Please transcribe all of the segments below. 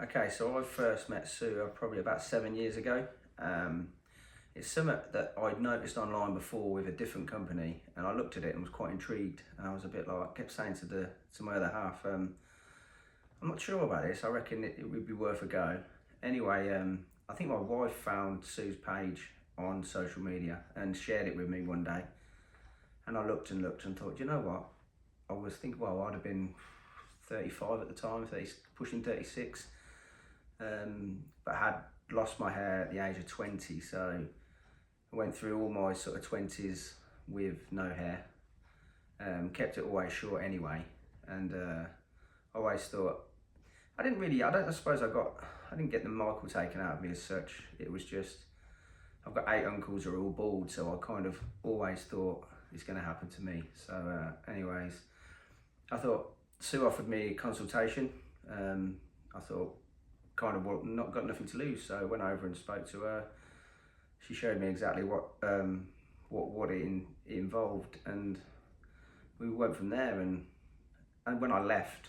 Okay, so I first met Sue probably about 7 years ago. It's something that I'd noticed online before with a different company, and I looked at it and was quite intrigued. And I was a bit like, I kept saying to my other half, I'm not sure about this. I reckon it would be worth a go. Anyway, I think my wife found Sue's page on social media and shared it with me one day. And I looked and thought, you know what? I was thinking, well, I'd have been 35 at the time, pushing 36. But had lost my hair at the age of 20, so I went through all my sort of 20s with no hair. Kept it always short anyway, and I always thought, I didn't get the Michael taken out of me as such. It was just, I've got 8 uncles who are all bald, so I kind of always thought it's going to happen to me. So anyways, I thought, Sue offered me a consultation. I thought, kind of not got nothing to lose, so I went over and spoke to her. She showed me exactly what it involved, and we went from there. And when I left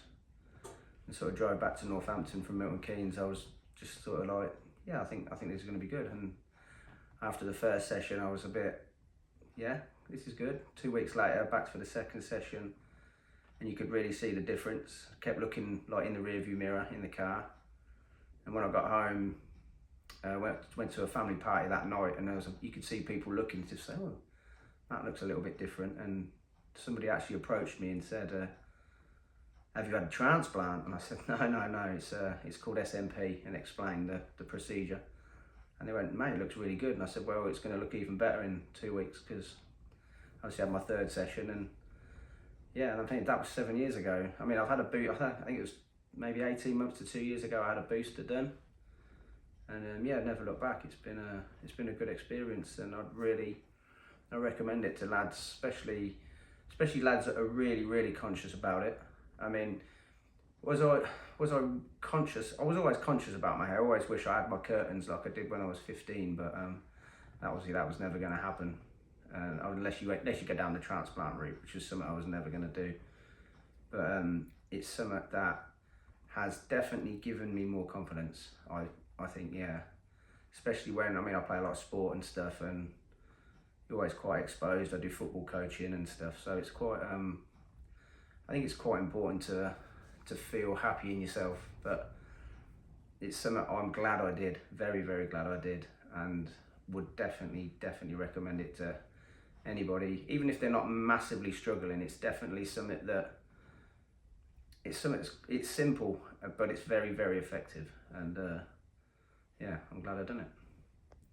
and sort of drove back to Northampton from Milton Keynes, I was just sort of like, yeah, I think this is going to be good. And after the first session, I was a bit, yeah, this is good. 2 weeks later, back for the second session, and you could really see the difference. I kept looking like in the rearview mirror in the car. And when I got home, went to a family party that night, and you could see people looking to say, oh, that looks a little bit different. And somebody actually approached me and said, have you had a transplant? And I said, no, it's called SMP, and explained the procedure. And they went, mate, it looks really good. And I said, well, it's going to look even better in 2 weeks, because I obviously had my 3rd session. And yeah, and I think that was 7 years ago. I mean, I've had a boot, I think it was maybe 18 months to 2 years ago, I had a booster done, and yeah, never looked back. It's been a good experience, and I recommend it to lads, especially lads that are really conscious about it. I mean, was I conscious? I was always conscious about my hair. I always wish I had my curtains like I did when I was 15, but that was never going to happen, unless you go down the transplant route, which is something I was never going to do. But it's something that has definitely given me more confidence. I think, yeah, especially when, I play a lot of sport and stuff, and you're always quite exposed. I do football coaching and stuff, so it's quite, I think it's quite important to feel happy in yourself. But it's something I'm glad I did, very glad I did, and would definitely recommend it to anybody, even if they're not massively struggling. It's definitely something that, it's simple, but it's very effective, and yeah, I'm glad I've done it.